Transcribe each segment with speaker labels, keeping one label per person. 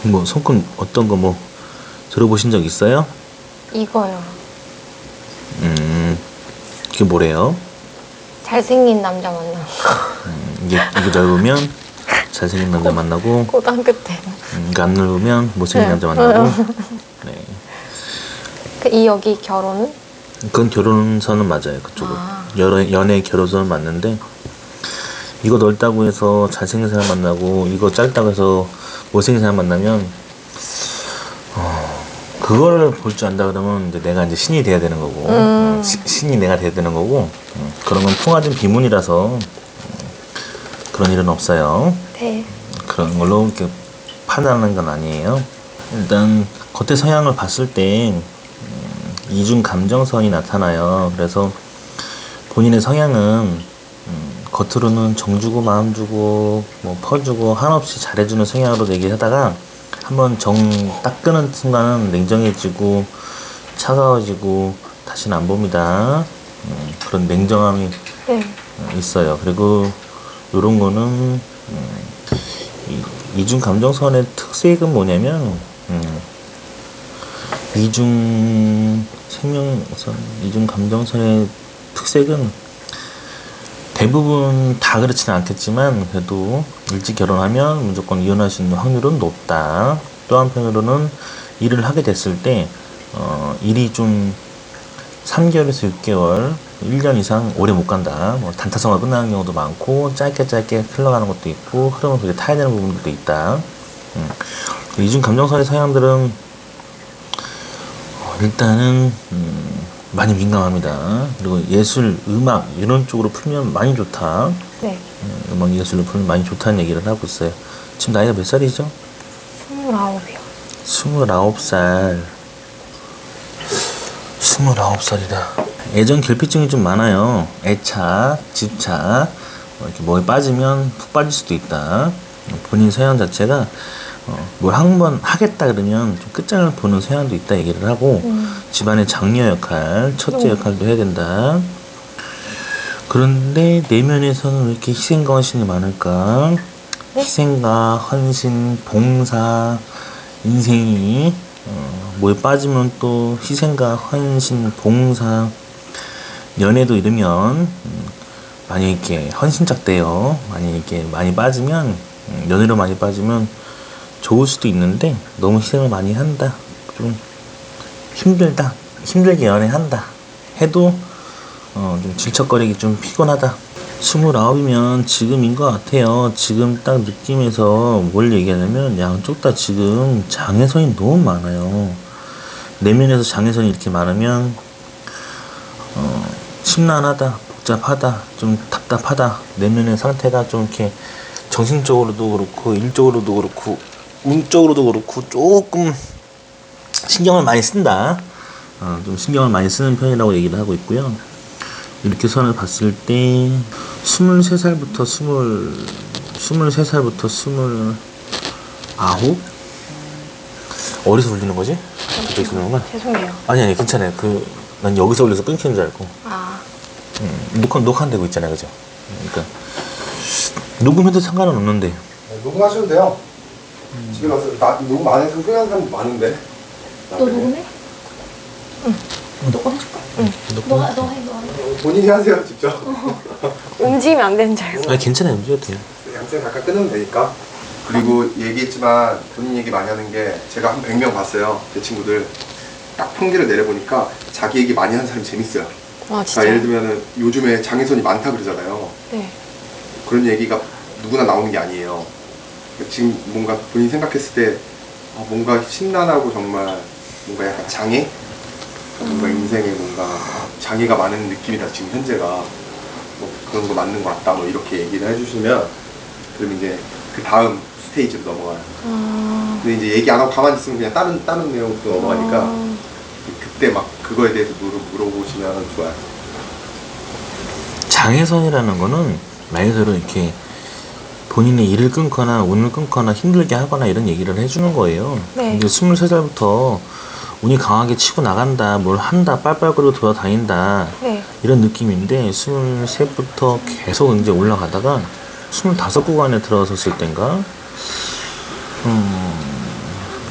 Speaker 1: 뭐 손금 어떤 거 뭐 들어보신 적 있어요?
Speaker 2: 이거요.
Speaker 1: 그게 뭐래요?
Speaker 2: 잘생긴 남자 만나.
Speaker 1: 이게 넓으면 잘생긴 남자 만나고,
Speaker 2: 고등학교 때.
Speaker 1: 이게 안 넓으면 못생긴
Speaker 2: 네.
Speaker 1: 남자 만나고. 네.
Speaker 2: 이 여기 결혼은?
Speaker 1: 그건 결혼선은 맞아요. 그쪽은 연애 결혼선은 맞는데, 이거 넓다고 해서 잘생긴 사람 만나고 이거 짧다고 해서 못생긴 사람 만나면 그걸 볼 줄 안다 그러면 이제 내가 이제 신이 돼야 되는 거고, 신이 내가 돼야 되는 거고, 그런 건 통하진 비문이라서 그런 일은 없어요.
Speaker 2: 네.
Speaker 1: 그런 걸로 이렇게 판단하는 건 아니에요. 일단 겉의 성향을 봤을 때 이중 감정선이 나타나요. 그래서 본인의 성향은 겉으로는 정 주고 마음 주고 뭐 퍼주고 한없이 잘해주는 성향으로 얘기하다가 한번 정 딱 끄는 순간은 냉정해지고 차가워지고 다시는 안 봅니다. 그런 냉정함이
Speaker 2: 네.
Speaker 1: 있어요. 그리고 요런 거는 이중 감정선의 특색은 뭐냐면 이중 생명선, 이중 감정선의 특색은 대부분 다 그렇지는 않겠지만 그래도 일찍 결혼하면 무조건 이혼할 수 있는 확률은 높다. 또 한편으로는 일을 하게 됐을 때 일이 좀 3개월에서 6개월, 1년 이상 오래 못 간다. 뭐 단타성화 끝나는 경우도 많고 짧게 흘러가는 것도 있고 흐름을 그렇게 타야 되는 부분들도 있다. 이중 감정선의 성향들은 일단은 많이 민감합니다. 그리고 예술, 음악 이런 쪽으로 풀면 많이 좋다.
Speaker 2: 네.
Speaker 1: 음악 예술로 풀면 많이 좋다는 얘기를 하고 있어요. 지금 나이가 몇 살이죠?
Speaker 2: 29이요.
Speaker 1: 29살. 29살이다. 애정 결핍증이 좀 많아요. 애착, 집착, 이렇게 뭐에 빠지면 푹 빠질 수도 있다. 본인 성향 자체가 뭘 한 번 하겠다 그러면 좀 끝장을 보는 성향도 있다 얘기를 하고, 집안의 장녀 역할, 첫째 역할도 해야 된다. 그런데 내면에서는 왜 이렇게 희생과 헌신이 많을까?
Speaker 2: 네?
Speaker 1: 희생과 헌신, 봉사, 인생이 뭐에 빠지면 또 희생과 헌신, 봉사, 연애도 이러면 많이 이렇게 헌신짝대요. 많이 이렇게 많이 빠지면 연애로 많이 빠지면 좋을 수도 있는데 너무 희생을 많이 한다. 좀 힘들다. 힘들게 연애한다. 해도 좀 질척거리기 좀 피곤하다. 29이면 지금인 것 같아요. 지금 딱 느낌에서 뭘 얘기하냐면 양쪽 다 지금 장애선이 너무 많아요. 내면에서 장애선이 이렇게 많으면 심란하다, 복잡하다, 좀 답답하다. 내면의 상태가 좀 이렇게 정신적으로도 그렇고 일적으로도 그렇고 운적으로도 그렇고 조금 신경을 많이 쓴다. 좀 신경을 많이 쓰는 편이라고 얘기를 하고 있고요. 이렇게 선을 봤을 때 23살부터 23살부터 29? 어디서 울리는 거지? 갑자기 그러는 거야?
Speaker 2: 죄송해요.
Speaker 1: 아니 괜찮아요. 난 여기서 울려서 끊기는 줄 알고. 녹화되고 있잖아요, 그죠? 그러니까 녹음해도 상관은 없는데.
Speaker 3: 네, 녹음하셔도 돼요. 집에 가서 녹음 안 해서 후회하는 사람 많은데.
Speaker 4: 너 녹음해? 응. 너거 해줄까? 응. 너 해.
Speaker 3: 본인이 하세요, 직접.
Speaker 2: 움직이면 안 되는 줄 알고.
Speaker 1: 아니 괜찮아요, 움직여도 돼요.
Speaker 3: 양쌤 잠깐 끊으면 되니까. 그리고 얘기했지만 본인 얘기 많이 하는 게 제가 한 100명 봤어요. 제 친구들. 딱 통계를 내려보니까 자기 얘기 많이 하는 사람이 재밌어요.
Speaker 2: 아,
Speaker 3: 그러니까
Speaker 2: 진짜요?
Speaker 3: 예를 들면은 요즘에 장애선이 많다 그러잖아요.
Speaker 2: 네.
Speaker 3: 그런 얘기가 누구나 나오는 게 아니에요. 지금 뭔가 본인이 생각했을 때 뭔가 심란하고 정말 뭔가 약간 장애? 뭔가 인생에 뭔가 장애가 많은 느낌이다 지금 현재가. 뭐 그런 거 맞는 것 같다 뭐 이렇게 얘기를 해주시면 그럼 이제 그 다음 스테이지로 넘어가요. 근데 이제 얘기 안 하고 가만히 있으면 그냥 다른 내용으로 넘어가니까 그때 막 그거에 대해서 물어보시면 좋아요.
Speaker 1: 장애선이라는 거는 말 그대로 이렇게 본인의 일을 끊거나 운을 끊거나 힘들게 하거나 이런 얘기를 해주는 거예요.
Speaker 2: 네.
Speaker 1: 이제 23살부터 운이 강하게 치고 나간다, 뭘 한다, 빨빨거리고 돌아다닌다,
Speaker 2: 네.
Speaker 1: 이런 느낌인데 23부터 계속 이제 올라가다가 25 구간에 들어섰을 땐가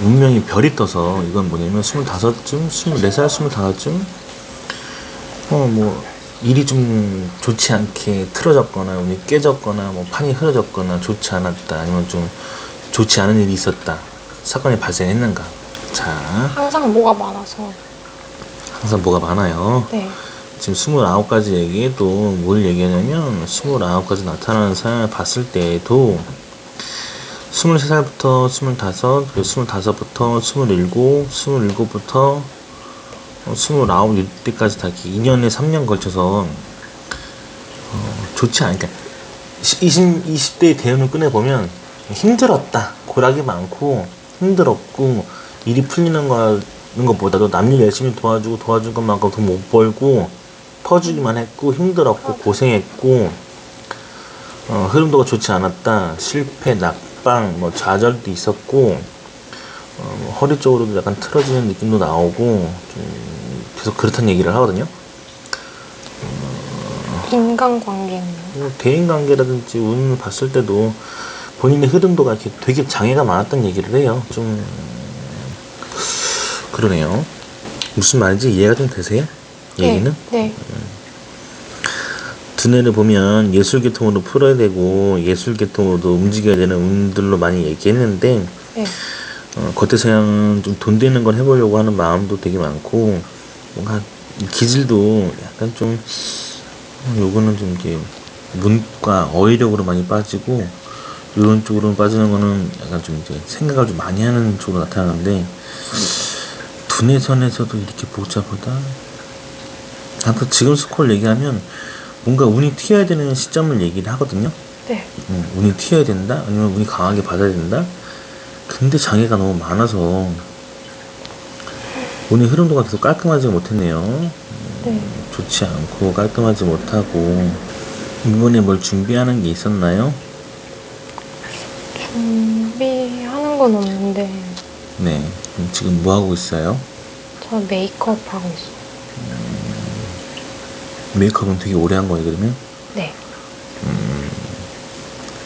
Speaker 1: 운명이 별이 떠서 이건 뭐냐면 25쯤, 24살, 25쯤 뭐 일이 좀 좋지 않게 틀어졌거나 운이 깨졌거나 뭐 판이 흐려졌거나 좋지 않았다 아니면 좀 좋지 않은 일이 있었다 사건이 발생했는가. 자,
Speaker 2: 항상 뭐가 많아서.
Speaker 1: 항상 뭐가 많아요.
Speaker 2: 네.
Speaker 1: 지금 29가지 얘기에도 뭘 얘기하냐면 29가지 나타나는 사연을 봤을 때에도 23살부터 25, 그리고 25부터 27, 27부터 29 이때까지 다 이렇게 2년에 3년 걸쳐서 좋지 않으니까 20대 대운을 꺼내보면 힘들었다, 고락이 많고 힘들었고 일이 풀리는 것보다도 남일 열심히 도와준 것만큼 돈 못 벌고 퍼주기만 했고 힘들었고 고생했고 흐름도가 좋지 않았다, 실패, 낙방, 뭐 좌절도 있었고 허리 쪽으로도 약간 틀어지는 느낌도 나오고 좀 계속 그렇다는 얘기를 하거든요.
Speaker 2: 인간관계는.
Speaker 1: 뭐 대인관계라든지 운을 봤을 때도 본인의 흐름도가 이렇게 되게 장애가 많았다는 얘기를 해요. 좀 그러네요. 무슨 말인지 이해가 좀 되세요? 얘기는?
Speaker 2: 네.
Speaker 1: 두뇌를 보면 예술계통으로 풀어야 되고 예술계통으로도 움직여야 되는 운들로 많이 얘기했는데
Speaker 2: 네.
Speaker 1: 겉에 서양은 좀 돈 되는 걸 해보려고 하는 마음도 되게 많고 뭔가 기질도 약간 좀 요거는 좀 이렇게 문과 어휘력으로 많이 빠지고 이런 쪽으로 빠지는 거는 약간 좀 이제 생각을 좀 많이 하는 쪽으로 나타나는데 두뇌선에서도 이렇게 복잡하다. 아무튼 지금 스콜 얘기하면 뭔가 운이 튀어야 되는 시점을 얘기를 하거든요.
Speaker 2: 네.
Speaker 1: 운이 튀어야 된다? 아니면 운이 강하게 받아야 된다? 근데 장애가 너무 많아서 운의 흐름도가 계속 깔끔하지 못했네요.
Speaker 2: 네.
Speaker 1: 좋지 않고 깔끔하지 못하고. 이번에 뭘 준비하는 게 있었나요?
Speaker 2: 준비하는 건 없는데
Speaker 1: 네. 그럼 지금 뭐 하고 있어요?
Speaker 2: 저 메이크업 하고 있어요.
Speaker 1: 메이크업은 되게 오래 한 거예요, 그러면?
Speaker 2: 네.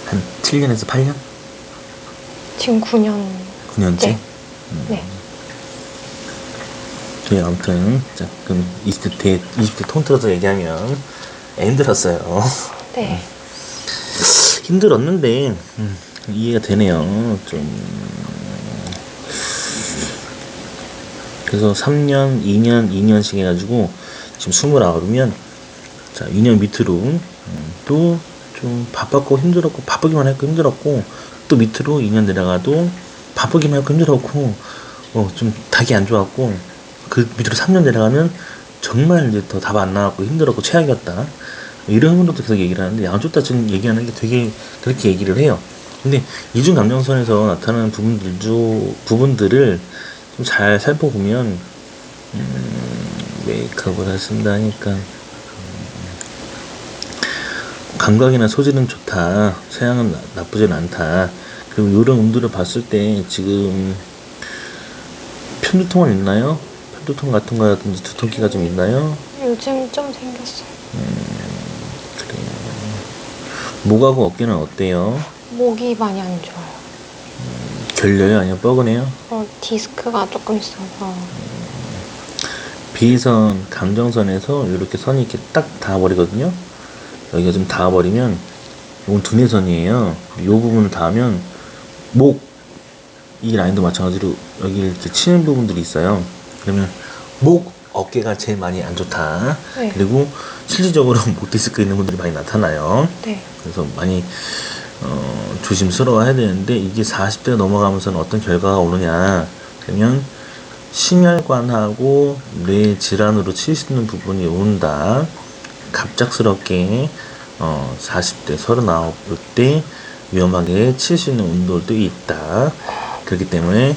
Speaker 1: 한 7년에서 8년?
Speaker 2: 지금 9년.
Speaker 1: 9년째?
Speaker 2: 네. 네.
Speaker 1: 네, 아무튼 자, 그럼 20대 통틀어서 얘기하면 힘들었어요.
Speaker 2: 네.
Speaker 1: 힘들었는데 이해가 되네요. 좀 그래서 3년, 2년, 2년씩 해가지고 지금 29이면 자 2년 밑으로 또 좀 바빴고 힘들었고 바쁘기만 했고 힘들었고 또 밑으로 2년 내려가도 바쁘기만 했고 힘들었고 좀 닭이 안 좋았고 그 밑으로 3년 내려가면 정말 이제 더 답 안 나왔고 힘들었고 최악이었다. 이런 흐름도 계속 얘기를 하는데 양쪽 다 지금 얘기하는 게 되게 그렇게 얘기를 해요. 근데 이중 감정선에서 나타나는 부분들을 좀 잘 살펴보면 메이크업을 하신다니까 감각이나 소질은 좋다. 체향은 나쁘진 않다. 그리고 이런 운들을 봤을 때 지금 편두통은 있나요? 편두통 같은 거라든지 두통기가 좀 있나요?
Speaker 2: 요즘 좀 생겼어요.
Speaker 1: 그래요. 목하고 어깨는 어때요?
Speaker 2: 목이 많이 안 좋아요.
Speaker 1: 결려요? 아니면 뻐근해요?
Speaker 2: 디스크가 조금 있어서.
Speaker 1: 비선, 감정선에서 이렇게 선이 이렇게 딱 닿아버리거든요. 여기가 좀 닿아버리면 이건 두뇌선이에요. 이 부분을 닿으면 목, 이 라인도 마찬가지로 여기 이렇게 치는 부분들이 있어요. 그러면 목, 어깨가 제일 많이 안 좋다.
Speaker 2: 네.
Speaker 1: 그리고 실질적으로 목 디스크 있는 분들이 많이 나타나요.
Speaker 2: 네.
Speaker 1: 그래서 많이 조심스러워야 되는데 이게 40대가 넘어가면서는 어떤 결과가 오느냐 그러면 심혈관하고 뇌 질환으로 치시는 부분이 온다. 갑작스럽게 40대 39때 위험하게 칠 수 있는 운동도 있다. 그렇기 때문에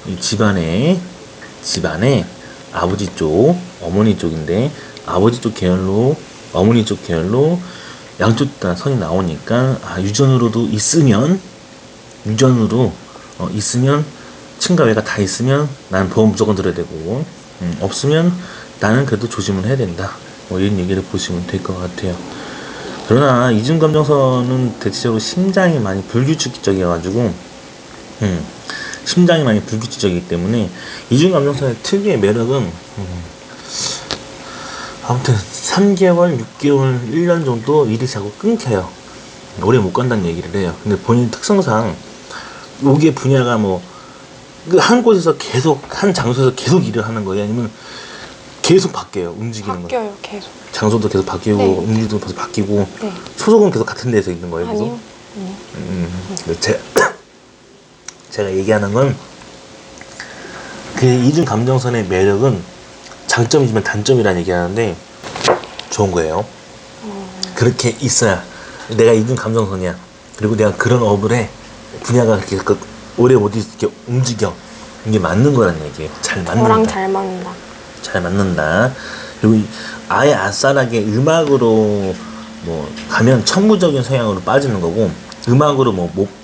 Speaker 1: 이 집안에 아버지 쪽, 어머니 쪽인데 아버지 쪽 계열로 어머니 쪽 계열로 양쪽 다 선이 나오니까 유전으로도 있으면 있으면 친가 외가 다 있으면 나는 보험 무조건 들어야 되고 없으면 나는 그래도 조심을 해야 된다. 뭐 이런 얘기를 보시면 될 것 같아요. 그러나 이중감정선은 대체적으로 심장이 많이 불규칙적이어가지고 심장이 많이 불규칙적이기 때문에 이중감정선의 특유의 매력은 아무튼 3개월, 6개월, 1년 정도 일이 자꾸 끊겨요. 오래 못 간다는 얘기를 해요. 근데 본인 특성상 요게 분야가 뭐 한 곳에서 계속 한 장소에서 계속 일을 하는 거예요? 아니면 계속 바뀌어요? 움직이는 거?
Speaker 2: 바뀌어요, 계속.
Speaker 1: 장소도 계속 바뀌고
Speaker 2: 네.
Speaker 1: 움직임도 계속 바뀌고
Speaker 2: 네.
Speaker 1: 소속은 계속 같은 데서 있는 거예요? 계속?
Speaker 2: 아니요.
Speaker 1: 제가 얘기하는 건 그 이중 감정선의 매력은 장점이지만 단점이라는 얘기하는데 좋은 거예요. 그렇게 있어야 내가 이중 감정선이야. 그리고 내가 그런 업을 해. 분야가 그렇게 오래 못 이렇게 움직여. 이게 맞는 거라는 얘기예요. 잘 맞는다.
Speaker 2: 저랑 잘 맞는다.
Speaker 1: 잘 맞는다. 그리고 아예 아싸라게 음악으로 뭐 가면 천부적인 성향으로 빠지는 거고, 음악으로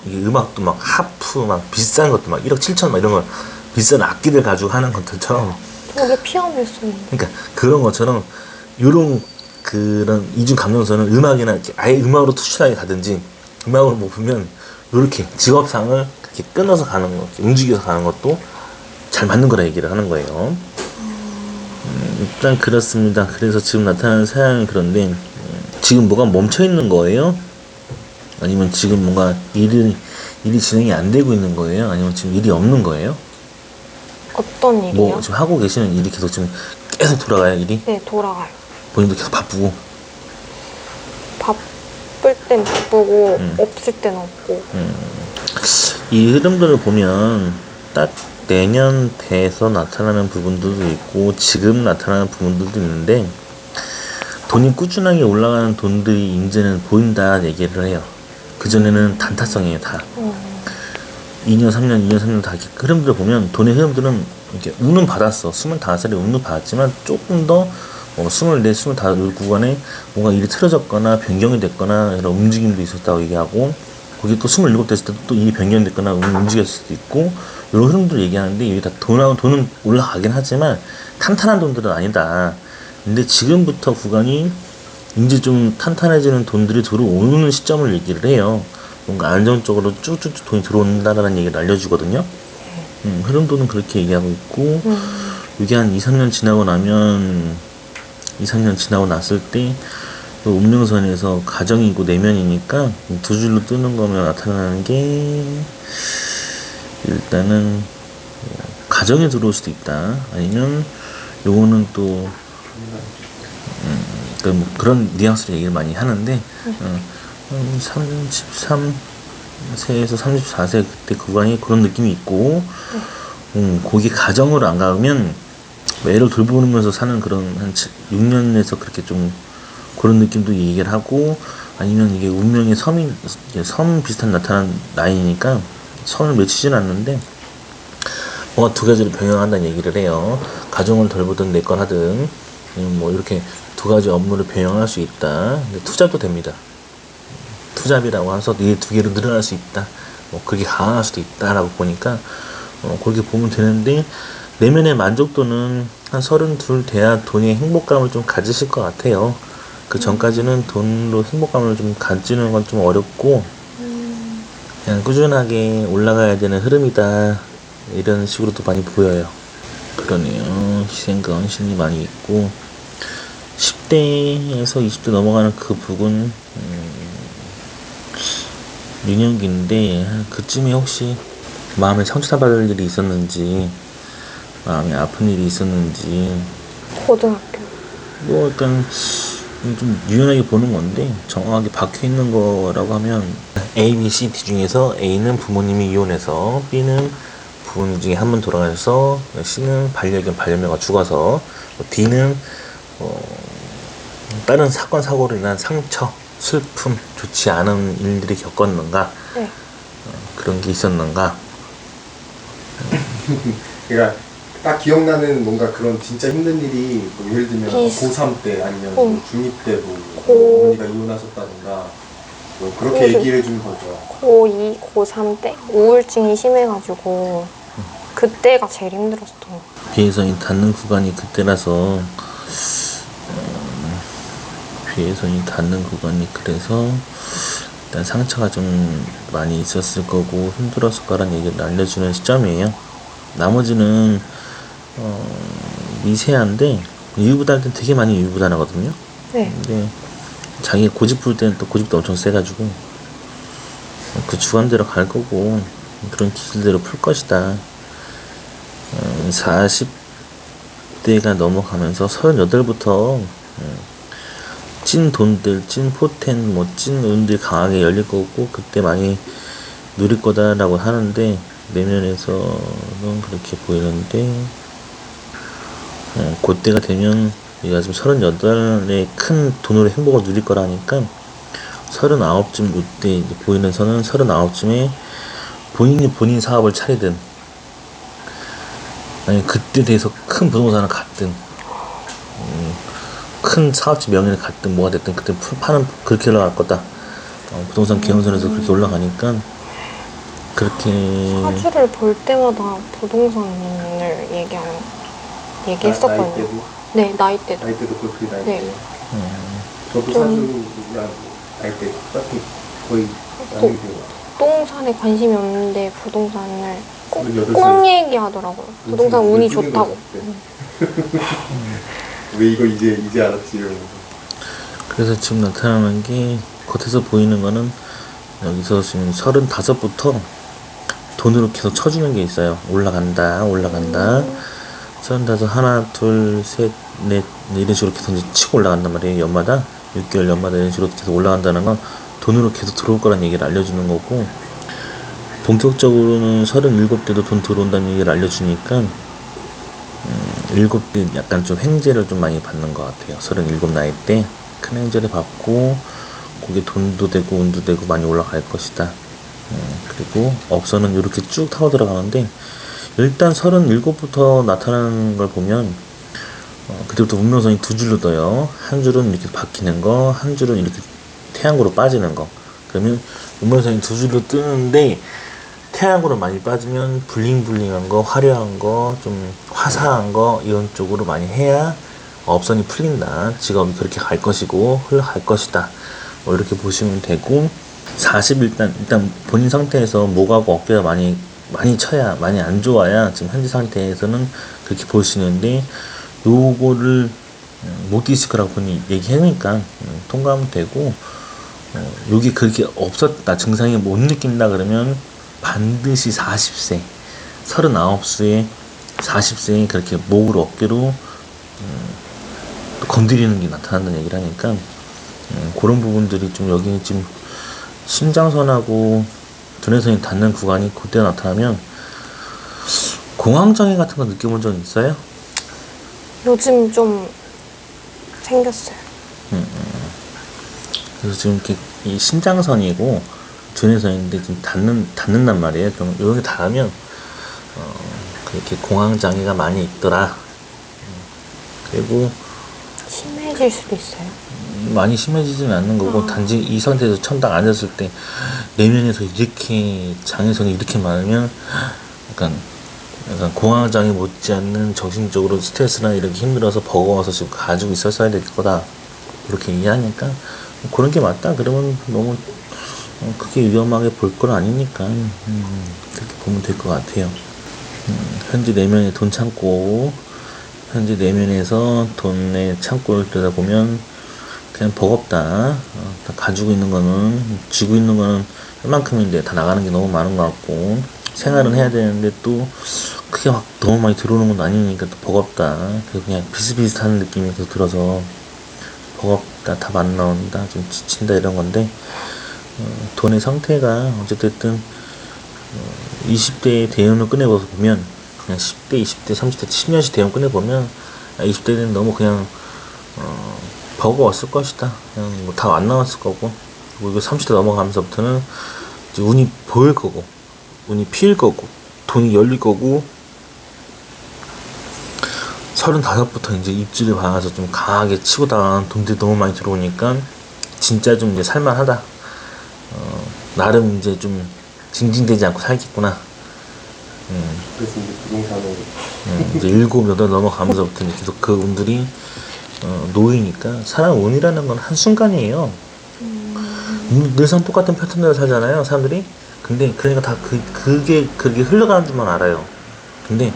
Speaker 1: 이게 음악도 막 하프 막 비싼 것도 막 1억 7천 막 이런 거 비싼 악기를 가지고 하는 것들처럼,
Speaker 2: 저게 피아노 했었는데.
Speaker 1: 그러니까 그런 것처럼 요런 그런 이중 감정선은 음악이나 이렇게 아예 음악으로 투철하게 가든지, 음악으로 뭐 보면 요렇게 직업상을 이렇게 끊어서 가는 거, 움직여서 가는 것도 잘 맞는 거라 얘기를 하는 거예요. 일단 그렇습니다. 그래서 지금 나타나는 사양은 그런데, 지금 뭐가 멈춰 있는 거예요? 아니면 지금 뭔가 일이 진행이 안 되고 있는 거예요? 아니면 지금 일이 없는 거예요?
Speaker 2: 어떤 일이요?
Speaker 1: 뭐 지금 하고 계시는 일이 계속 지금 계속 돌아가요, 일이?
Speaker 2: 네, 돌아가요.
Speaker 1: 본인도 계속 바쁘고.
Speaker 2: 바쁠 땐 바쁘고 없을 땐 없고.
Speaker 1: 이 흐름들을 보면 딱 내년 돼서 나타나는 부분들도 있고 지금 나타나는 부분들도 있는데, 돈이 꾸준하게 올라가는 돈들이 이제는 보인다 얘기를 해요. 그전에는 단타성이에요, 다. 2년, 3년 다 이렇게 흐름들을 보면 돈의 흐름들은 이렇게 운은 받았어. 25살에 운은 받았지만 조금 더 24, 25 구간에 뭔가 일이 틀어졌거나 변경이 됐거나 이런 움직임도 있었다고 얘기하고, 거기 또 27 됐을 때도 또 일이 변경됐거나 움직였을 수도 있고, 이런 흐름들을 얘기하는데, 이게 다 돈은 올라가긴 하지만 탄탄한 돈들은 아니다. 근데 지금부터 구간이 이제 좀 탄탄해지는 돈들이 들어오는 시점을 얘기를 해요. 뭔가 안정적으로 쭉쭉쭉 돈이 들어온다라는 얘기를 알려주거든요. 흐름도는 그렇게 얘기하고 있고, 이게 한 2, 3년 지나고 나면, 2, 3년 지나고 났을 때, 또 운명선에서 가정이고 내면이니까 두 줄로 뜨는 거면 나타나는 게, 일단은 가정에 들어올 수도 있다. 아니면 요거는 또 뭐 그런 뉘앙스로 얘기를 많이 하는데, 33세에서 34세 그때 구간이 그런 느낌이 있고, 거기 가정으로 안 가면 애를 돌보면서 사는 그런 한 6년에서 그렇게 좀 그런 느낌도 얘기를 하고, 아니면 이게 운명의 섬 비슷한 나타난 라인이니까 선을 맺히진 않는데 뭔가 두 가지를 병행한다는 얘기를 해요. 가정을 돌보든 내 건 하든 뭐 이렇게 두 가지 업무를 병행할 수 있다. 근데 투잡도 됩니다. 투잡이라고 해서 이 두 개로 늘어날 수 있다. 뭐 그게 강화할 수도 있다라고 보니까 그렇게 보면 되는데, 내면의 만족도는 한 32 돼야 돈의 행복감을 좀 가지실 것 같아요. 그 전까지는 돈으로 행복감을 좀 가지는 건 좀 어렵고, 그냥 꾸준하게 올라가야 되는 흐름이다, 이런 식으로도 많이 보여요. 그러네요. 희생과 헌신이 많이 있고, 10대에서 20대 넘어가는 그 부분, 유년기인데 그쯤에 혹시 마음에 상처받을 일이 있었는지, 마음이 아픈 일이 있었는지,
Speaker 2: 고등학교.
Speaker 1: 뭐 약간 좀 유연하게 보는 건데, 정확하게 박혀 있는 거라고 하면 A, B, C, D 중에서 A는 부모님이 이혼해서, B는 부모님 중에 한 분 돌아가셔서, C는 반려묘가 죽어서, D는 다른 사건 사고로 인한 상처, 슬픔, 좋지 않은 일들이 겪었는가,
Speaker 2: 네.
Speaker 1: 그런 게 있었는가.
Speaker 3: 그러니까 딱 기억나는 뭔가 그런 진짜 힘든 일이 뭐 예를 들면 고3 때 아니면 뭐 중2 때 뭐 어머니가 이혼하셨다든가 뭐 그렇게 얘기를 해주는 거죠.
Speaker 2: 고2, 고3 때 우울증이 심해가지고 그때가 제일 힘들었던 것 같아요.
Speaker 1: 비혜선이 닿는 구간이 그때라서, 비혜선이 닿는 구간이 그래서 일단 상처가 좀 많이 있었을 거고 힘들었을 거란 얘기를 알려주는 시점이에요. 나머지는 미세한데 유유부단할 땐 되게 많이 유유부단하거든요.
Speaker 2: 네.
Speaker 1: 근데 자기 고집 부릴 때는 또 고집도 엄청 세가지고 그 주관대로 갈 거고 그런 기질대로 풀 것이다. 40대가 넘어가면서 38부터 찐 돈들, 찐 포텐, 뭐 찐 운들이 강하게 열릴 거고 그때 많이 누릴 거다라고 하는데 내면에서는 그렇게 보이는데 그때가 되면 얘가 지금 38에 큰 돈으로 행복을 누릴 거라니까 39쯤 이때 이제 보이는 선은 39쯤에 본인이 본인 사업을 차리든 아니 그때 대해서 큰 부동산을 갖든 큰 사업체 명예를 갖든 뭐가 됐든 그때 파는 그렇게 올라갈 거다. 부동산 개연선에서 그렇게 올라가니까 그렇게
Speaker 2: 사주를 볼 때마다 부동산을 얘기했었거든요.
Speaker 3: 나이 때도?
Speaker 2: 네, 나이 때도.
Speaker 3: 나이 때도 그렇게 나이
Speaker 2: 네.
Speaker 3: 때. 저도
Speaker 2: 좀-
Speaker 3: 사주랑 나이 때 똑같이 거의 나이 되고.
Speaker 2: 부동산에 관심이 없는데 부동산을 꼭
Speaker 3: 28살.
Speaker 2: 얘기하더라고요. 부동산 운이
Speaker 3: 왜
Speaker 2: 좋다고.
Speaker 3: 왜 이거 이제 알았지 이러면서.
Speaker 1: 그래서 지금 나타나는 게 겉에서 보이는 거는 여기서 지금 35부터 돈으로 계속 쳐주는 게 있어요. 올라간다. 35 하나 둘 셋 넷 이런 식으로 계속 이제 치고 올라간단 말이에요. 연마다 6개월 연마다 이런 식으로 계속 올라간다는 건 돈으로 계속 들어올 거란 얘기를 알려주는 거고 본격적으로는 37대도 돈 들어온다는 얘기를 알려주니까 7대 약간 좀 횡재를 좀 많이 받는 것 같아요. 37 나이 때 큰 횡재를 받고 거기에 돈도 되고 운도 되고 많이 올라갈 것이다. 그리고 업선은 이렇게 쭉 타고 들어가는데 일단 37부터 나타나는 걸 보면 그때부터 운명선이 두 줄로 떠요. 한 줄은 이렇게 바뀌는 거, 한 줄은 이렇게 태양으로 빠지는 거. 그러면 운명선이 두 줄로 뜨는데 태양으로 많이 빠지면 블링블링한 거, 화려한 거, 좀 화사한 거 이런 쪽으로 많이 해야 업선이 풀린다. 직업이 그렇게 갈 것이고 흘러갈 것이다. 뭐 이렇게 보시면 되고 40 일단 본인 상태에서 목하고 어깨가 많이 쳐야 많이 안 좋아야 지금 현재 상태에서는 그렇게 볼 수 있는데 요거를 모디스크라고 본인이 얘기하니까 통과하면 되고 여기 그렇게 없었다 증상이 못 느낀다 그러면 반드시 40세 39세에 40세에 그렇게 목으로 어깨로 건드리는 게 나타난다는 얘기를 하니까 그런 부분들이 좀 여기 지금 심장선하고 두뇌선이 닿는 구간이 그때 나타나면 공황장애 같은 거 느껴본 적 있어요?
Speaker 2: 요즘 좀 생겼어요.
Speaker 1: 그래서 지금 이렇게 이 심장선이고 두뇌선인데 지금 닿는단 말이에요. 그럼 이렇게 닿으면 그렇게 공황장애가 많이 있더라. 그리고
Speaker 2: 심해질 수도 있어요.
Speaker 1: 많이 심해지진 않는 거고 단지 이 상태에서 처음 딱 앉았을 때 내면에서 이렇게 장애선이 이렇게 많으면 약간 공황장애 못지않는 정신적으로 스트레스나 이렇게 힘들어서 버거워서 지금 가지고 있었어야 될 거다 이렇게 얘기하니까 그런 게 맞다 그러면 너무 크게 위험하게 볼 건 아니니까 그렇게 보면 될 것 같아요. 현재 내면에 돈 창고 현재 내면에서 돈의 창고를 들여다보면 그냥 버겁다. 다 가지고 있는 거는 쥐고 있는 거는 얼만큼인데 다 나가는 게 너무 많은 것 같고 생활은 해야 되는데 또 크게 막 너무 많이 들어오는 건 아니니까 또 버겁다. 그래서 그냥 비슷비슷한 느낌이 계속 들어서 버겁다. 답 안 나온다. 좀 지친다 이런 건데 돈의 상태가 어쨌든 20대의 대운을 꺼내봐서 보면 그냥 10대, 20대, 30대, 10년씩 대운 꺼내보면 20대는 너무 그냥 버거웠을 것이다. 그냥 뭐 답 안 나왔을 거고 그리고 30대 넘어가면서부터는 이제 운이 보일 거고 운이 피일 거고 돈이 열릴 거고 35부터 이제 입지를 봐서 좀 강하게 치고 나가는 돈들이 너무 많이 들어오니까 진짜 좀 이제 살만하다. 나름 이제 좀 징징대지 않고 살겠구나.
Speaker 3: 그래서 이제 부동산을
Speaker 1: 이제 7, 8 넘어가면서부터 이제 계속 그 운들이 놓이니까 사람 운이라는 건 한순간이에요. 늘상 똑같은 패턴대로 살잖아요, 사람들이. 근데 그러니까 다 그게 흘러가는 줄만 알아요. 근데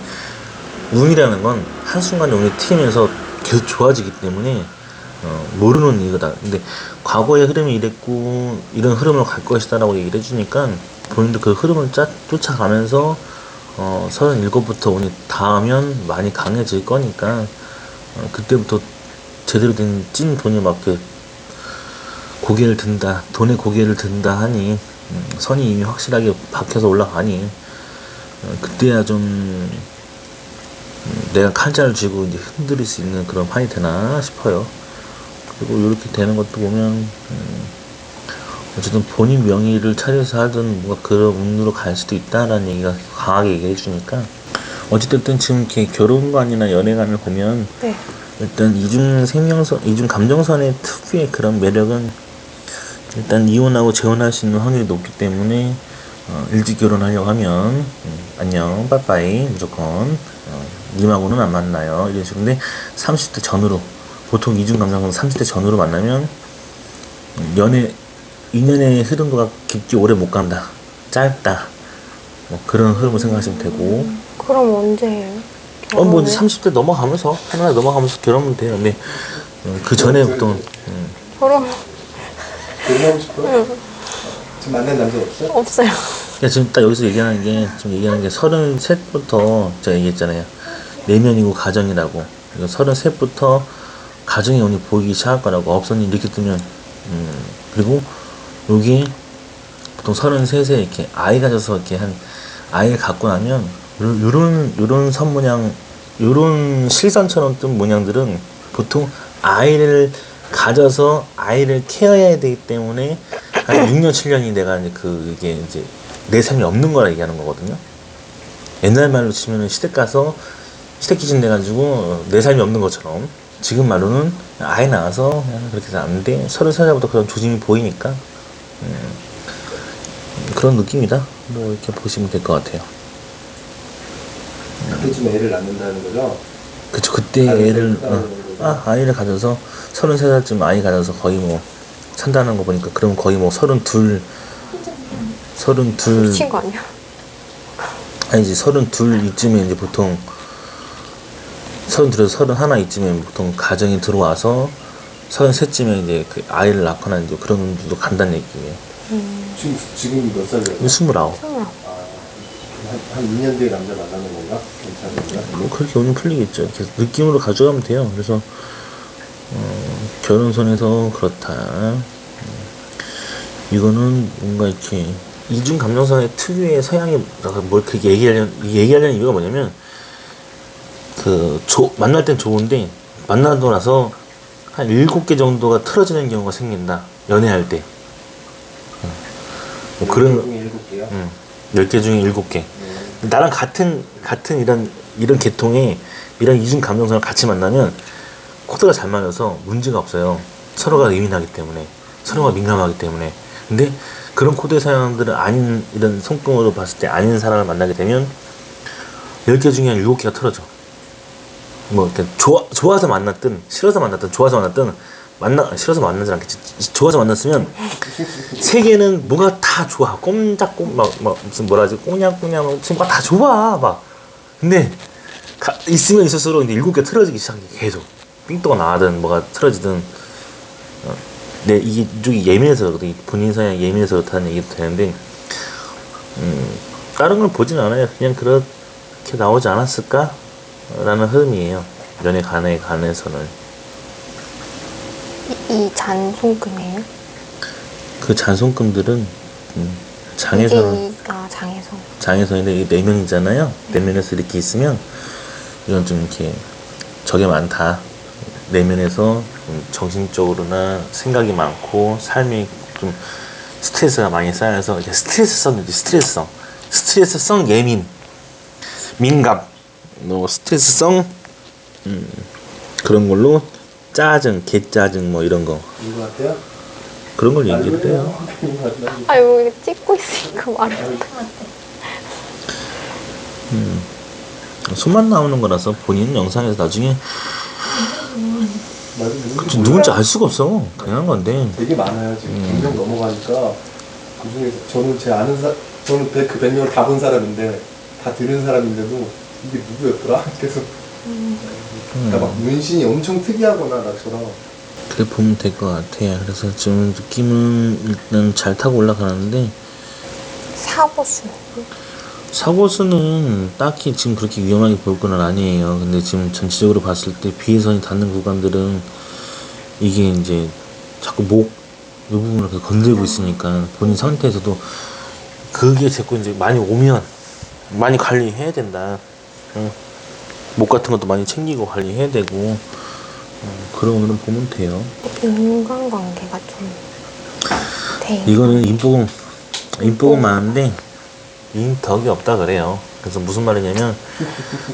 Speaker 1: 운이라는 건 한순간에 운이 튀면서 계속 좋아지기 때문에 모르는 이거다. 근데 과거의 흐름이 이랬고 이런 흐름으로 갈 것이다라고 얘기를 해주니까 본인도 그 흐름을 쫓아가면서 37부터 운이 닿으면 많이 강해질 거니까 그때부터 제대로 된 찐 돈이 막 고개를 든다, 돈에 고개를 든다 하니 선이 이미 확실하게 박혀서 올라가니 그때야 좀 내가 칼자를 쥐고 이제 흔들릴 수 있는 그런 판이 되나 싶어요. 그리고 이렇게 되는 것도 보면 어쨌든 본인 명의를 차려서 하든 뭔가 그런 운으로 갈 수도 있다라는 얘기가 강하게 얘기해 주니까 어쨌든 지금 이렇게 결혼관이나 연애관을 보면
Speaker 2: 네.
Speaker 1: 일단 이중 감정선의 특유의 그런 매력은 일단 이혼하고 재혼할 수 있는 확률이 높기 때문에 일찍 결혼하려고 하면 안녕 빠빠이 무조건 님하고는 안 만나요 이런 식으로. 근데 30대 전후로 보통 이중 감정선 30대 전후로 만나면 인연의 흐름과 깊게 오래 못 간다, 짧다, 뭐 그런 흐름을 생각하시면 되고.
Speaker 2: 그럼 언제 해요?
Speaker 1: 뭐 이제 30대 넘어가면서 하나 넘어가면서 결혼하면 돼요. 근데 그 전에 보통
Speaker 2: 결혼
Speaker 3: 결혼하고 싶어요? 지금 만난 남자 없어요?
Speaker 2: 없어요.
Speaker 1: 그러니까 지금 딱 여기서 얘기하는 게 33부터 제가 얘기했잖아요. 내면이고 가정이라고. 그러니까 33부터 가정의 운이 보이기 시작할 거라고. 업선이 이렇게 뜨면 그리고 여기 보통 33세 이렇게 아이 가져서 이렇게 한 아이를 갖고 나면 요런 선문양, 요런 실선처럼 뜬 문양들은 보통 아이를 가져서 아이를 케어해야 되기 때문에 한 6년 7년이 내가 이제 이게 이제 내 삶이 없는 거라 얘기하는 거거든요. 옛날 말로 치면은 시댁 가서 시댁 기준 돼가지고 내 삶이 없는 것처럼, 지금 말로는 아이 낳아서 그냥 그렇게 해서 안 돼. 33살부터 그런 조짐이 보이니까 그런 느낌이다. 뭐 이렇게 보시면 될 것 같아요.
Speaker 3: 그때쯤 애를 낳는다는 거죠?
Speaker 1: 그쵸. 그때 애를 아이를 가져서 33살쯤 아이 가져서 거의 뭐 산다는 거 보니까 그럼 거의 뭐 32
Speaker 2: 미친 거 아니야?
Speaker 1: 아니지 32 이쯤에 이제 보통 32에서 31 이쯤에 보통 가정이 들어와서 33쯤에 이제 그 아이를 낳거나 이제 그런 분들도 간다는 얘기예요.
Speaker 3: 지금 몇 살이에요?
Speaker 1: 29.
Speaker 3: 한 2년 뒤에 남자 만나는 건가? 괜찮은가?
Speaker 1: 뭐 그렇게 오면 풀리겠죠. 계속 느낌으로 가져가면 돼요. 그래서 결혼선에서 그렇다. 이거는 뭔가 이렇게 이중 감정선의 특유의 서양이 뭘 그렇게 얘기하려는 이유가 뭐냐면 만날 땐 좋은데 만나고 나서 한 7개 정도가 틀어지는 경우가 생긴다. 연애할 때. 뭐 그런
Speaker 3: 중에 7개요?
Speaker 1: 10개 중에 7개. 나랑 같은 이런 계통의 이런 이중 감정선을 같이 만나면 코드가 잘 맞아서 문제가 없어요. 서로가 예민하기 때문에, 서로가 민감하기 때문에. 근데 그런 코드의 사람들은 아닌, 이런 손금으로 봤을 때 아닌 사람을 만나게 되면 10개 중에 한 7개가 틀어져. 뭐 이렇게 좋아서 만났든 싫어서 만났든 싫어서 만나진 않겠지. 좋아서 만났으면 3개는 뭐가 다 좋아. 무슨 꼬냐꼬냐 무슨 뭐가 다 좋아 막. 근데 있으면 있을수록 이제 7개 틀어지기 시작해. 계속 삥또가 나든 뭐가 틀어지든 이쪽이 예민해서 그렇거든. 본인 성향이 예민해서 그렇다는 얘기도 되는데 다른 걸 보진 않아요. 그냥 그렇게 나오지 않았을까? 라는 흐름이에요. 연애 관해서는.
Speaker 2: 이 잔손금이에요?
Speaker 1: 그 잔손금들은 장애선,
Speaker 2: 장애선.
Speaker 1: 장애선인데 이게 내면이잖아요. 내면에서 이렇게 있으면 이건 좀 이렇게 적이 많다. 내면에서 정신적으로나 생각이 많고 삶이 좀 스트레스가 많이 쌓여서 이게 스트레스성 예민, 민감, 스트레스성 그런 걸로 짜증, 개짜증 뭐 이런 거,
Speaker 3: 이거 같아요?
Speaker 1: 그런 걸 얘기를 해요.
Speaker 2: 아 여기 찍고 있으니까 말을 못해.
Speaker 1: 손만 나오는 거라서 본인 영상에서 나중에
Speaker 3: 맞아,
Speaker 1: 누군지 알 수가 없어. 당연한 건데.
Speaker 3: 되게 많아요. 지금 100명 넘어가니까 그 중에서 저는 제 아는 저는 그 100명을 다 본 사람인데 다 들은 사람인데도 이게 누구였더라? 계속 그러니까 막 문신이 엄청 특이하거나 나처럼
Speaker 1: 그래 보면 될 것 같아요. 그래서 지금 느낌은 일단 잘 타고 올라가는데
Speaker 2: 사고수.
Speaker 1: 사고수는 딱히 지금 그렇게 위험하게 볼 건 아니에요. 근데 지금 전체적으로 봤을 때 비해선이 닿는 구간들은 이게 이제 자꾸 목 이 부분을 건들고 있으니까 본인 상태에서도 그게 자꾸 이제 많이 오면 많이 관리해야 된다. 응. 목 같은 것도 많이 챙기고 관리해야 되고 그런 거는 보면 돼요.
Speaker 2: 인간관계가 좀 돼.
Speaker 1: 이거는 인복은 많은데 인덕이 없다 그래요. 그래서 무슨 말이냐면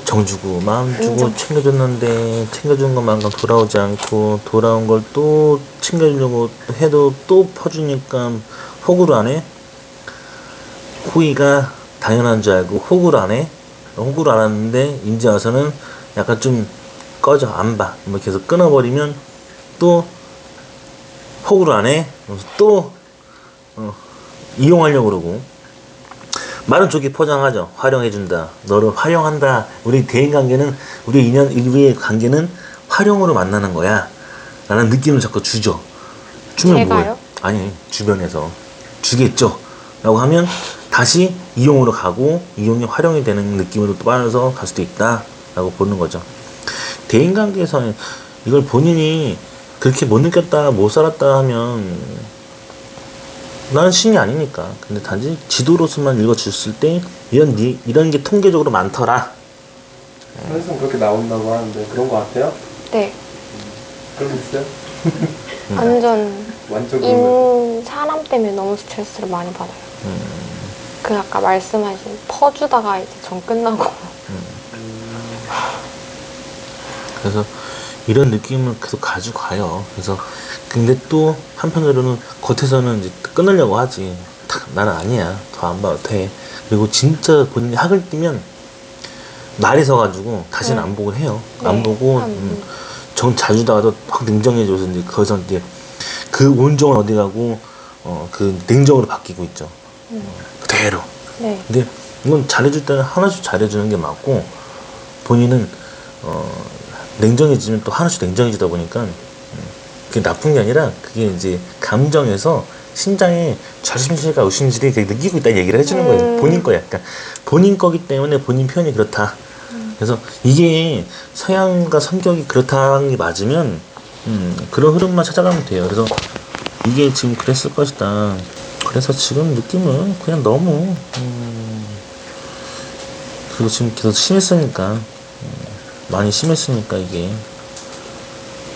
Speaker 1: 정 주고 마음 주고
Speaker 2: 인정.
Speaker 1: 챙겨줬는데 챙겨준 것만큼 돌아오지 않고 돌아온 걸 또 챙겨주려고 해도 또 퍼주니까 호구를 안 해. 호의가 당연한 줄 알고 호구를 안 해. 호구를 안 하는데 이제 와서는 약간 좀 꺼져 안 봐. 뭐 계속 끊어버리면 또 호구를 안 해. 또 이용하려고 그러고. 말은 좋게 포장하죠. 활용해준다. 너를 활용한다. 우리 대인관계는 우리 인연 우리의 관계는 활용으로 만나는 거야. 라는 느낌을 자꾸 주죠. 주면
Speaker 2: 제가요?
Speaker 1: 뭐예요? 아니 주변에서 주겠죠. 라고 하면 다시 이용으로 가고 이용이 활용이 되는 느낌으로 또 빠져서 갈 수도 있다. 라고 보는 거죠. 대인관계에서는 이걸 본인이 그렇게 못 느꼈다 못 살았다 하면 나는 신이 아니니까. 근데 단지 지도로서만 읽어줬을 때 이런 게 통계적으로 많더라.
Speaker 3: 항상 그렇게 나온다고 하는데 그런 거 같아요?
Speaker 2: 네.
Speaker 3: 그런 거 있어요?
Speaker 2: 완전
Speaker 3: 완전 그런 거
Speaker 2: 사람 때문에 너무 스트레스를 많이 받아요. 그 아까 말씀하신 퍼주다가 이제 전 끝나고
Speaker 1: 그래서 이런 느낌을 계속 가지고 가요. 그래서 근데 또 한편으로는 겉에서는 이제 끊으려고 하지. 나는 아니야. 더 안 봐도 돼. 그리고 진짜 본인이 학을 띄면 날이 서가지고 다시는 안 보고 해요. 안
Speaker 2: 네.
Speaker 1: 보고 정 자주 다가도 확 냉정해져서 이제 거기서 이제 그 온정은 어디 가고 그 냉정으로 바뀌고 있죠. 그대로.
Speaker 2: 네.
Speaker 1: 근데 이건 잘해줄 때는 하나씩 잘해주는 게 맞고 본인은 냉정해지면 또 하나씩 냉정해지다 보니까 그게 나쁜 게 아니라 그게 이제 감정에서 심장에 좌심실과 우심실이 느끼고 있다는 얘기를 해주는 거예요. 본인 거야. 그러니까 본인 거기 때문에 본인 표현이 그렇다. 그래서 이게 성향과 성격이 그렇다는 게 맞으면 그런 흐름만 찾아가면 돼요. 그래서 이게 지금 그랬을 것이다. 그래서 지금 느낌은 그냥 너무 그리고 지금 계속 심했으니까 많이 심했으니까 이게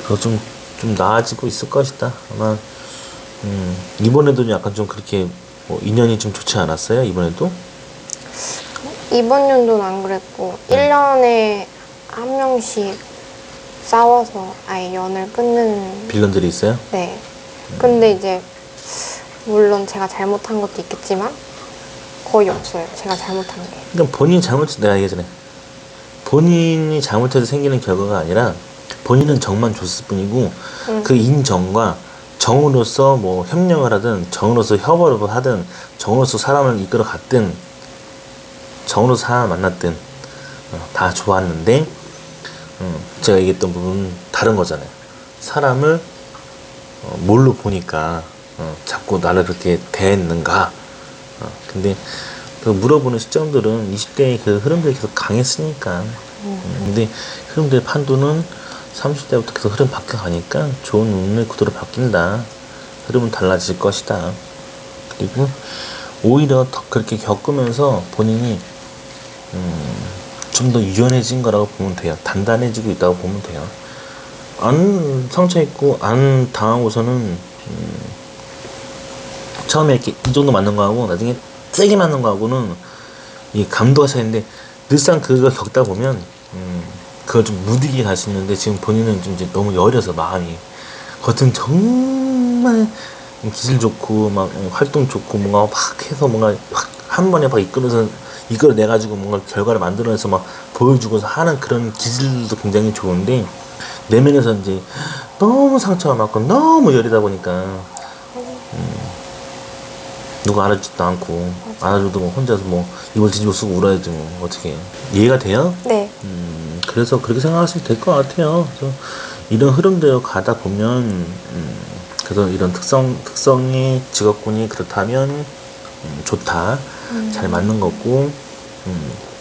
Speaker 1: 그래서 좀 나아지고 있을 것이다. 아마 이번에도 약간 좀 그렇게 인연이 좀 좋지 않았어요? 이번에도?
Speaker 2: 이번 연도는 안 그랬고 1년에 한 명씩 싸워서 아예 연을 끊는.
Speaker 1: 빌런들이 있어요?
Speaker 2: 네. 근데 이제 물론 제가 잘못한 것도 있겠지만 거의 없어요. 제가 잘못한 게.
Speaker 1: 그러니까 본인이 내가 얘기했잖아요. 본인이 잘못해서 생기는 결과가 아니라 본인은 정만 줬을 뿐이고 그 인정과 정으로서 뭐 협력을 하든 정으로서 협업을 하든 정으로서 사람을 이끌어 갔든 정으로서 사람을 만났든 다 좋았는데 제가 얘기했던 부분은 다른 거잖아요. 사람을 뭘로 보니까 자꾸 나를 그렇게 대했는가. 근데 그 물어보는 시점들은 20대의 그 흐름들이 계속 강했으니까. 근데 흐름들의 판도는 30대부터 계속 흐름 바뀌어가니까 좋은 운의 구도로 바뀐다. 흐름은 달라질 것이다. 그리고 오히려 더 그렇게 겪으면서 본인이 좀 더 유연해진 거라고 보면 돼요. 단단해지고 있다고 보면 돼요. 안 상처 있고 안 당하고서는 처음에 이렇게 이 정도 맞는 거하고 나중에 세게 맞는 거하고는 이 감도가 차이인데 늘상 그걸 겪다 보면 그걸 좀 무디게 갈 수 있는데 지금 본인은 좀 이제 너무 여려서 마음이 겉은 정말 기질 좋고 막 활동 좋고 뭔가 막 해서 뭔가 한 번에 막 이끌어내 가지고 뭔가 결과를 만들어내서 막 보여주고서 하는 그런 기질도 굉장히 좋은데 내면에서 이제 너무 상처가 많고 너무 열이다 보니까 누가 알아주지도 않고 안아줘도 뭐 혼자서 뭐 입을 뒤집어 쓰고 울어야지 뭐 어떻게 해요. 이해가 돼요?
Speaker 2: 네.
Speaker 1: 그래서 그렇게 생각하시면 될 것 같아요. 그래서 이런 흐름대로 가다 보면 그래서 이런 특성의 직업군이 그렇다면 좋다. 잘 맞는 거고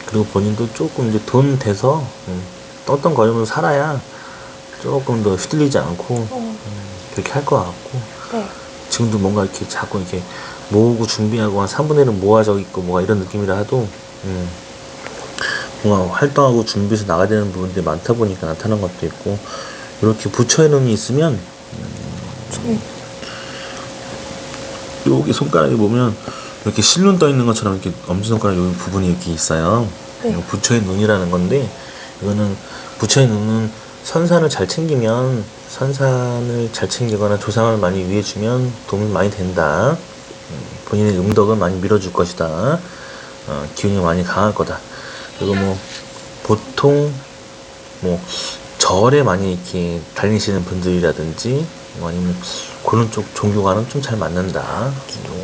Speaker 1: 그리고 본인도 조금 이제 돈 돼서 떵떵거리면서 살아야 조금 더 휘둘리지 않고 그렇게 할 것 같고
Speaker 2: 네.
Speaker 1: 지금도 뭔가 이렇게 자꾸 이렇게 모으고 준비하고 한 3분의 1은 모아져 있고 뭐가 이런 느낌이라 해도 뭔가 활동하고 준비해서 나가야 되는 부분들이 많다 보니까 나타나는 것도 있고 이렇게 부처의 눈이 있으면 여기 손가락에 보면 이렇게 실눈 떠 있는 것처럼 이렇게 엄지손가락 여기 부분이 이렇게 있어요.
Speaker 2: 네.
Speaker 1: 이거 부처의 눈이라는 건데 이거는 부처의 눈은 선산을 잘 챙기면 선산을 잘 챙기거나 조상을 많이 위해주면 도움이 많이 된다. 본인의 음덕은 많이 밀어줄 것이다. 기운이 많이 강할 거다. 그리고 뭐 보통 뭐 절에 많이 이렇게 다니시는 분들이라든지 뭐 아니면 그런 쪽 종교와는 좀 잘 맞는다. 뭐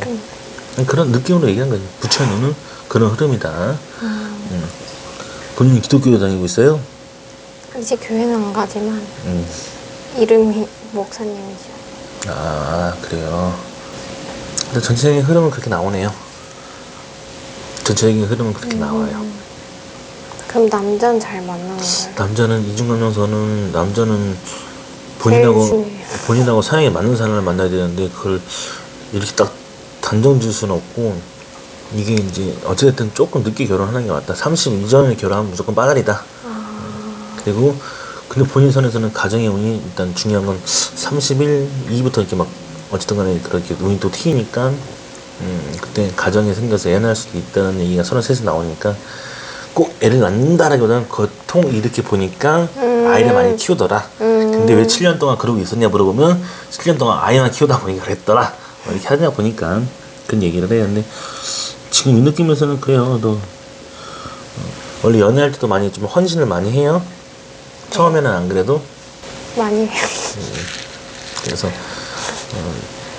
Speaker 1: 그런 느낌으로 얘기한 거죠. 부처의 눈은 그런 흐름이다. 본인이 기독교에 다니고 있어요?
Speaker 2: 이제 교회는 안 가지만 이름이 목사님이죠.
Speaker 1: 아 그래요. 근데 전체적인 흐름은 그렇게 나오네요. 전체적인 흐름은 그렇게 나와요.
Speaker 2: 그럼 남자는 잘 만나는 거예요?
Speaker 1: 남자는 이중감정서는 남자는
Speaker 2: 제일 중요해요.
Speaker 1: 본인하고 사랑에 맞는 사람을 만나야 되는데 그걸 이렇게 딱 단정 지을 수는 없고 이게 이제 어쨌든 조금 늦게 결혼하는 게 맞다. 30 이전에 결혼하면 무조건 빠다리다. 그리고 근데 본인 선에서는 가정의 운이 일단 중요한 건 30일 이후부터 이렇게 막 어쨌든 간에 그렇게 운이 또 튀니까 그때 가정이 생겨서 애 낳을 수도 있다는 얘기가 33에서 나오니까 꼭 애를 낳는다라기보다는 보통 이렇게 보니까 아이를 많이 키우더라. 근데 왜 7년 동안 그러고 있었냐 물어보면 7년 동안 아이만 키우다 보니까 그랬더라. 뭐 이렇게 하다 보니까 그런 얘기를 해요. 근데 지금 이 느낌에서는 그래요. 너 원래 연애할 때도 많이 좀 헌신을 많이 해요. 처음에는 안 그래도.
Speaker 2: 많이 해요.
Speaker 1: 그래서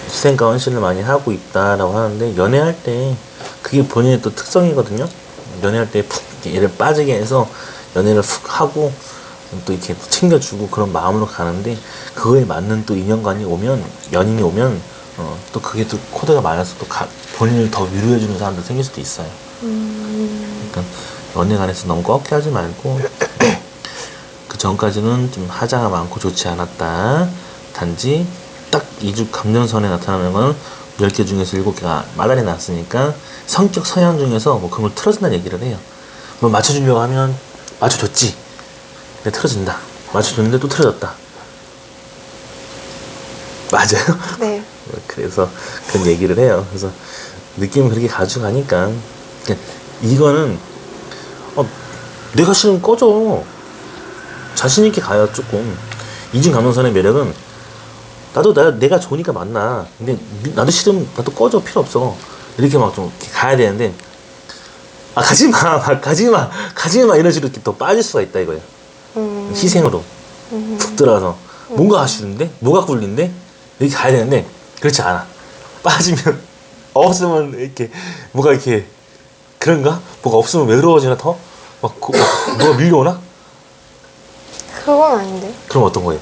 Speaker 1: 희생과 헌신을 많이 하고 있다라고 하는데 연애할 때 그게 본인의 또 특성이거든요. 연애할 때 푹 얘를 빠지게 해서 연애를 푹 하고 또 이렇게 챙겨주고 그런 마음으로 가는데 그거에 맞는 또 인연관이 오면 연인이 오면 또 그게 또 코드가 많아서 또 본인을 더 위로해주는 사람도 생길 수도 있어요. 그러니까 연애관에서 너무 꺾게 하지 말고 그 전까지는 좀 하자가 많고 좋지 않았다. 단지 딱 이주 감정선에 나타나는 건 10개 중에서 7개가 마달이 났으니까 성격 서양 중에서 뭐 그런 걸 틀어준다는 얘기를 해요. 뭐 맞춰주려고 하면 맞춰줬지. 근데 틀어준다. 맞춰줬는데 또 틀어졌다. 맞아요?
Speaker 2: 네.
Speaker 1: 그래서 그런 얘기를 해요. 그래서 느낌을 그렇게 가져가니까 이거는 내가 싫으면 꺼져. 자신있게 가요. 조금 이중감정선의 매력은 내가 좋으니까 만나. 근데 나도 싫으면 나도 꺼져. 필요 없어. 이렇게 막 좀 가야 되는데 가지마 이런 식으로 이렇게 더 빠질 수가 있다 이거예요. 희생으로 푹 들어가서 뭔가 아쉬운데 뭐가 꿀린데 이렇게 가야 되는데 그렇지 않아. 빠지면 없으면 이렇게 뭐가 이렇게 그런가? 뭐가 없으면 외로워지나 더? 막 뭐가 밀려오나?
Speaker 2: 그건 아닌데.
Speaker 1: 그럼 어떤 거예요?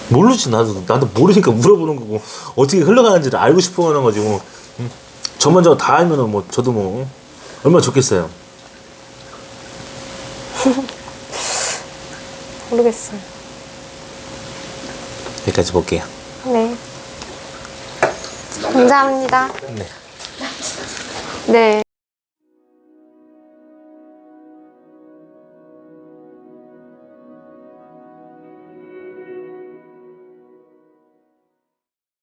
Speaker 1: 모르지. 나도 모르니까 물어보는 거고 어떻게 흘러가는지를 알고 싶어 하는 거지 뭐. 저만 저거 다 알면은 뭐 저도 뭐 얼마나 좋겠어요.
Speaker 2: 모르겠어요.
Speaker 1: 여기까지 볼게요.
Speaker 2: 네. 감사합니다.
Speaker 1: 네.
Speaker 2: 네.